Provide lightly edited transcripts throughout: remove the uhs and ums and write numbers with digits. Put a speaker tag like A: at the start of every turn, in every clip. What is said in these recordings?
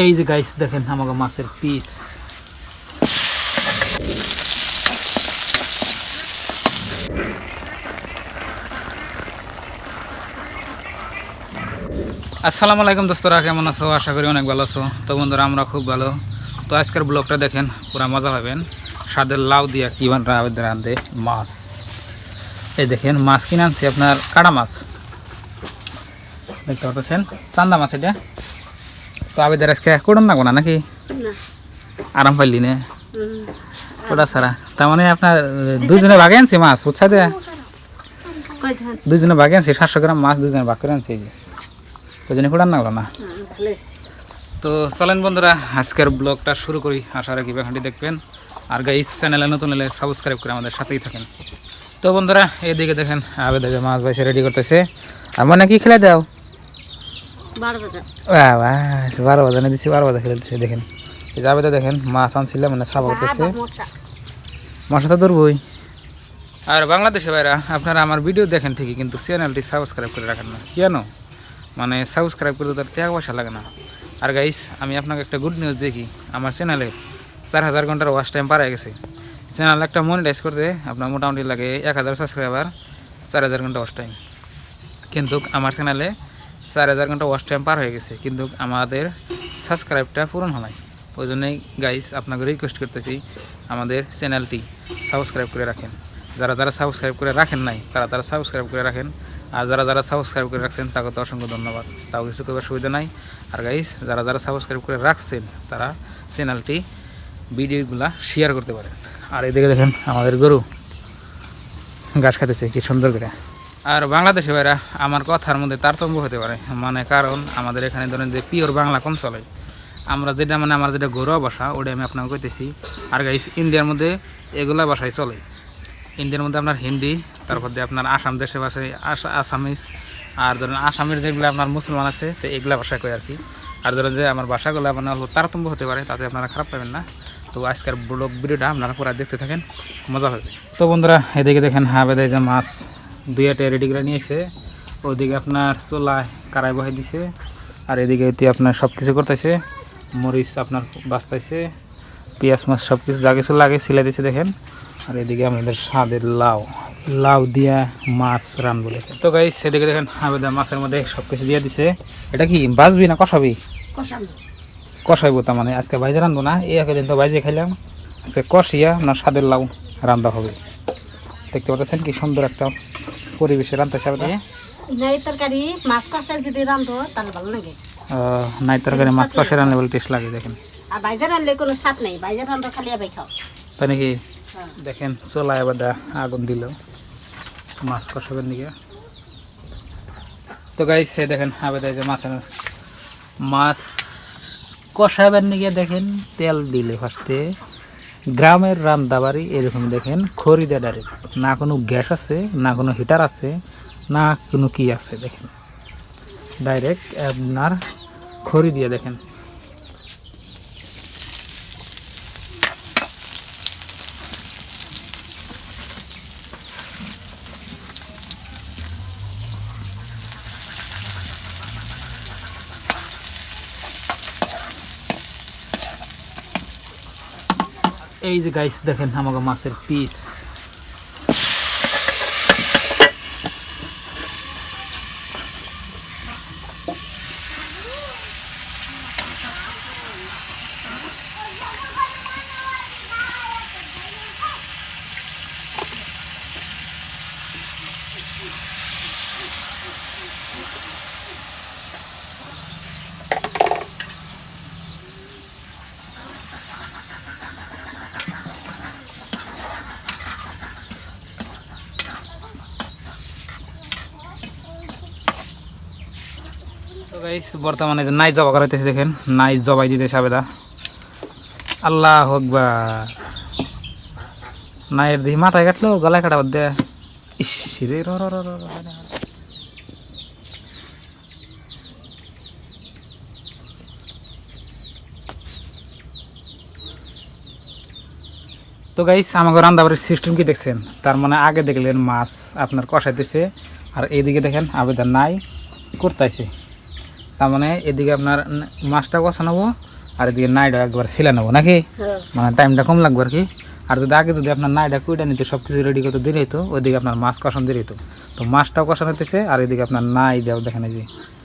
A: এই যে গাইস দেখেন আমাকে মাছের পিস। আসসালামু আলাইকুম দোস্তরা, কেমন আছো? আশা করি অনেক ভালো আছো। তো বন্ধুরা, আমরা খুব ভালো। তো আজকের ব্লগটা দেখেন, পুরা মজা পাবেন। স্বাদের লাউ দিয়া কি রাঁধে মাছ। এই দেখেন মাছ কিনে আনছি, আপনার কাটা মাছ দেখতে পাচ্ছেন, চান্দা মাছ এটা। তো আবেদের আজকে কোড়ন লাগবো না নাকি? আরাম পাইলি না ওটা ছাড়া। তার মানে আপনার দুজনে ভাগে আনছি মাছ, বুঝছা যে দুজনে ভাগে আনছি 700 গ্রাম মাছ, দুজনে ভাগ করে আনছি। ওই জন্য কোড়ান লাগলো না। তো চলেন বন্ধুরা, আজকের ব্লগটা শুরু করি। আশা রাখি ভিডিওটি দেখবেন। আর গাইস, চ্যানেলে নতুন হলে সাবস্ক্রাইব করে আমাদের সাথেই থাকেন। তো বন্ধুরা, এদিকে দেখেন আবেদ মাছ ভাইসে রেডি করতেছে। আর মনে কি খেলে দাও? 12 বাজানে দিচ্ছি, 12 বাজা খেলে দিচ্ছে। দেখেন এই যে আবেদা দেখেন মাছ আনছিল, মানে সাবা করতেছে। মশা তো ধরবই। আর বাংলাদেশে ভাইরা, আপনারা আমার ভিডিও দেখেন ঠিকই, কিন্তু চ্যানেলটি সাবস্ক্রাইব করে রাখেন না কেন? মানে সাবস্ক্রাইব করতে তার টাকা পয়সা লাগে না। আর গাইস, আমি আপনাকে একটা গুড নিউজ দেখি, আমার চ্যানেলে 4000 ঘন্টার ওয়াচ টাইম পার হয়ে গেছে। চ্যানেল একটা মনিটাইজ করতে আপনার মোটামুটি লাগে 1000 সাবস্ক্রাইবার, 4000 ঘন্টা ওয়াচ টাইম। কিন্তু আমার চ্যানেলে 4000 ঘন্টা ওয়াচ টাইম পার হয়ে গেছে, কিন্তু আমাদের সাবস্ক্রাইবটা পূরণ হয় নাই। ওই জন্যই গাইস, আপনাকে রিকোয়েস্ট করতেছি, আমাদের চ্যানেলটি সাবস্ক্রাইব করে রাখেন। যারা যারা সাবস্ক্রাইব করে রাখেন নাই, তারা সাবস্ক্রাইব করে রাখেন। আর যারা যারা সাবস্ক্রাইব করে রাখছেন, তাকে তো অসংখ্য ধন্যবাদ। তাও কিছু করার সুবিধা নাই। আর গাইস, যারা যারা সাবস্ক্রাইব করে রাখছেন, তারা চ্যানেলটি ভিডিওগুলা শেয়ার করতে পারেন। আর এদিকে দেখেন আমাদের গরু ঘাস খাইতেছে কি সুন্দর করে। আর বাংলাদেশে ভাইরা, আমার কথার মধ্যে তারতম্য হতে পারে, মানে কারণ আমাদের এখানে ধরেন যে পিওর বাংলা কম চলে। আমরা যেটা মানে আমার যেটা ঘরোয়া ভাষা, ওটাই আমি আপনাকে কইতেছি। আর গাইস, ইন্ডিয়ার মধ্যে এগুলা ভাষাই চলে। ইন্ডিয়ার মধ্যে আপনার হিন্দি, তারপর দিয়ে আপনার আসাম দেশের ভাষায় আসামিস। আর ধরেন আসামের যেগুলো আপনার মুসলমান আছে, তো এগুলা ভাষা কই আর কি। আর ধরেন যে আমার ভাষাগুলো আপনার অল্প তারতম্য হতে পারে, তাতে আপনারা খারাপ পাবেন না। তো আজকের ব্লগ ভিডিওটা আপনারা পুরো দেখতে থাকেন, মজা হবে। তো বন্ধুরা, এদিকে দেখেন বেদে যে মাছ দুইটা রেডি করে নিয়েছে। ওইদিকে আপনার চুলায় কারাই বহাই দিছে। আর এদিকে আপনার সব কিছু করতেছে, মরিচ আপনার বাঁচতেছে, পেঁয়াজ মাছ সব কিছু যা কিছু লাগে সিলাই দিছে দেখেন। আর এদিকে আমাদের স্বাদের লাউ দিয়া মাছ রান্না বলে। তো গাইস, এদিকে দেখেন আবেদা মাছের মধ্যে সব কিছু দিয়ে দিছে। এটা কি বাজবি না কষাবি? কষাইবো। তার মানে আজকে ভাইজে রান্ধবো না, এই একদিন তো ভাইজে খাইলাম, আজকে কষিয়া আপনার স্বাদের লাউ রান্না হবে। দেখতে পাচ্ছেন কি সুন্দর একটা পরিবেশে রান্নাছে।
B: নাই তরকারি মাছ কষা যদি রান্ধো তাহলে ভালো লাগে।
A: নাই তরকারি মাছ কষা রান্না বলে টেস্ট লাগে দেখেন।
B: আর বাইজা রান্নলে কোনো স্বাদ নাই, বাইজা রান্ধো খালি আবাই খাও,
A: তাই নাকি? দেখেন চোলা এবার আগুন দিল মাছ কষাবেন দিকে। তো গাইস, দেখেন আবেদা যে মাছ কষাবেন নিকে দেখেন তেল দিলে ফার্স্টে। গ্রামের রান্নাবাড়ি এরকম দেখেন খড়ি দেয় ডাইরেক্ট, না কোনো গ্যাস আছে, না কোনো হিটার আছে, না কোনো কি আছে। দেখেন ডাইরেক্ট আপনার খড়ি দিয়ে দেখেন। এই যে গাইস দেখেন আমাকে মাছের পিস। তো গাইস, বর্তমানে যে নাই জবা করাইতেছে দেখেন, নাই জবাই দিতেছে আবেদা। আল্লাহু আকবার। নাইয়ের দিকে মাথায় কাটলো, গলায় কাটা বাদ দেয়। ইস রে, তো গাইস, আমাকে রান্নাবাড়ির সিস্টেম কি দেখছেন? তার মানে আগে দেখলেন মাছ আপনার কষাইতেছে, আর এইদিকে দেখেন আবেদন নাই করতেছে। তার মানে এদিকে আপনার মাছটা কষানো, আর এদিকে নাইটা একবার ছিলে নেবো নাকি,
B: হ্যাঁ।
A: মানে টাইমটা কম লাগবে আর কি। আর যদি আগে যদি আপনার নাইটা কুইটা নিতে সব কিছু রেডি করতে দেরি হতো, ওইদিকে আপনার মাছ কষানো দেরি হতো। তো মাছটাও কষানো হতেছে আর এদিকে আপনার নাই দেওয়া দেখেন এই যে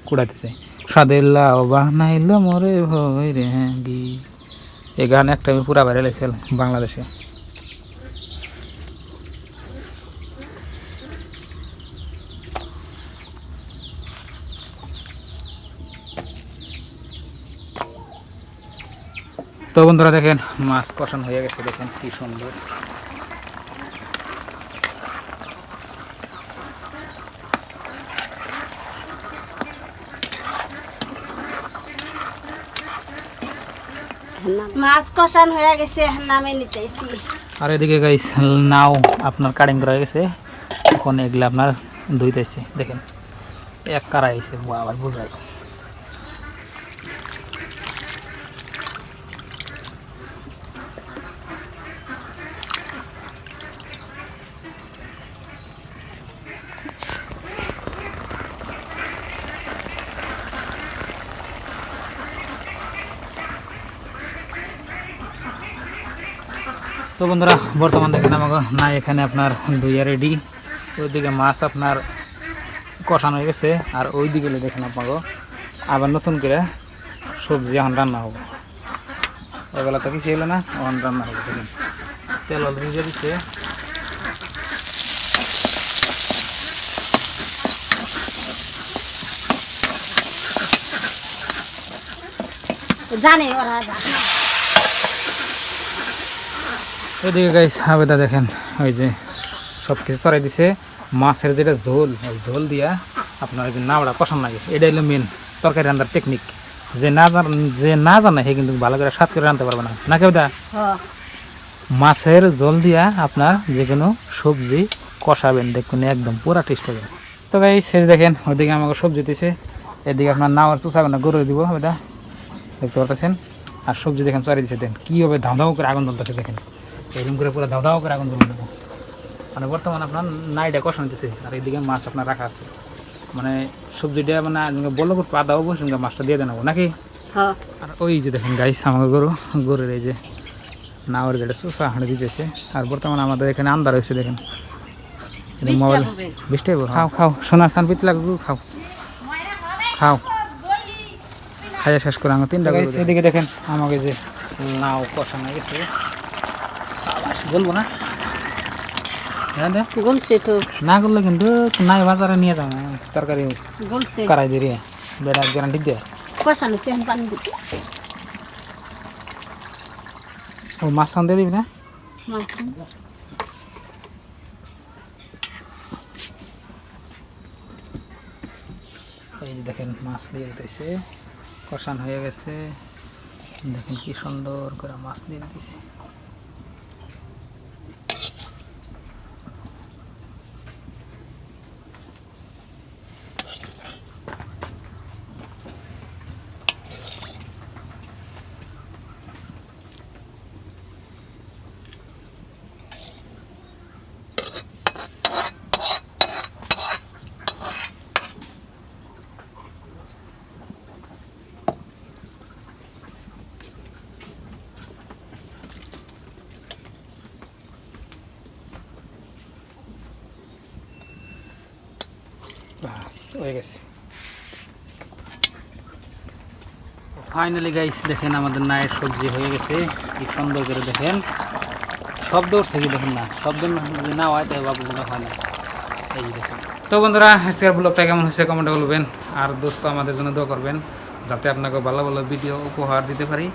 A: কুড়াইতেছে। সাদেল্লাও বানাইল মরে ভয় রে গি, এই গান একটা আমি পুরা ভাইরাল হয়েছিল বাংলাদেশে। তো বন্ধুরা দেখেন মাছ কষানো হয়ে গেছে, দেখেন কি সুন্দর।
B: মাছ কষান হয়ে গেছে, নামে নিতেছি।
A: আর এদিকে গাইস নাও আপনার কাটিং করা হয়ে গেছে, এখন এগুলো আপনার ধুইতেছে। দেখেন এক কারা আইছে, আবার বোঝাই। তো বন্ধুরা বর্তমান দেখেন আমাকে না এখানে আপনার দুইয়া রেডি, ওইদিকে মাছ আপনার কষানো হয়ে গেছে। আর ওই দিকে দেখেন আপনাকে আবার নতুন করে সবজি এখন রান্না হবে। এবেলা তো কিছু হলো না, এখন রান্না হবে। দেখেন তেল অলরেডি দিয়ে দিচ্ছে।
B: জানে ওরা।
A: এদিকে গাইস আবেদা দেখেন ওই যে সব কিছু চড়াই দিছে। মাছের যেটা ঝোল, ওই ঝোল দিয়া আপনার ওই যে নাবড়া কষানো লাগে, এটা হলো মেন তরকারি রান্নার টেকনিক। যে না জানে সে কিন্তু ভালো করে স্বাদ করে রাঁধতে পারবে না, না কেউ দা। মাছের ঝোল দিয়া আপনার যে কোনো সবজি কষাবেন, দেখুন একদম পুরা টেস্ট হবে। তো গাইস শেষ দেখেন ওইদিকে আমাকে সবজি দিছে, এদিকে আপনার নাওয়ার চুষাগুনা গরু দিব ওইটা দেখতে পারতেছেন। আর সবজি দেখেন চড়াই দিচ্ছে, দেখেন কীভাবে ধাও ধাও করে আগুন জ্বলতেছে। দেখেন এরকম করে পুরো ধাও ধাও করে আগুন জ্বলে দেবো। মানে বর্তমানে আপনার নাইটা কষানো দিতেছে আর এইদিকে মাছ আপনার রাখা আছে। মানে সবজিটা মানে বললো আদা হবো, সঙ্গে মাছটা দিয়ে দেবো নাকি। আর ওই যে দেখেন গাইস আমাকে গরুর এই যে নাওয়ার যেটা চুষা হাঁড়ে দিতেছে। আর বর্তমানে আমাদের এখানে আন্দার হয়েছে, দেখেন মোবাইল বৃষ্টি হবো। খাও খাও সোনার স্থান পিতলা খাও খাও, খাইয়া শেষ করে আমার তিনটা গাইস। এদিকে দেখেন আমাকে যে নাও কষানো গেছে, বলবো না না করলে কিন্তু নাই বাজারে নিয়ে যাও না তরকারি করাই দিয়ে বেড়া গ্যারান্টি দিয়ে ও মাছ খান দিয়ে দিবি না। এই যে দেখেন মাছ দিয়ে দিতেছে, কষান হয়ে গেছে। দেখেন কি সুন্দর করে মাছ দিয়ে দিতেছে। হয়ে গেছে ফাইনালি গাইস। দেখেন আমাদের নায়ের সবজি হয়ে গেছে, কি সুন্দর করে দেখেন শব্দ উঠছে কি দেখেন না, শব্দ যদি না হয় তাই বাবুগুলো হয় না। এই দেখেন। তো বন্ধুরা আজকের ব্লগটা কেমন হয়েছে কমেন্টে বলবেন। আর দোস্ত আমাদের জন্য দোয়া করবেন যাতে আপনাকে ভালো ভালো ভিডিও উপহার দিতে পারি।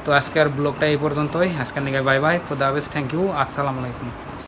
A: তো আজকের ব্লগটা এই পর্যন্তই। আজকের নিয়ে বাই বাই, খুদা হাফেজ, থ্যাংক ইউ, আসসালামু আলাইকুম।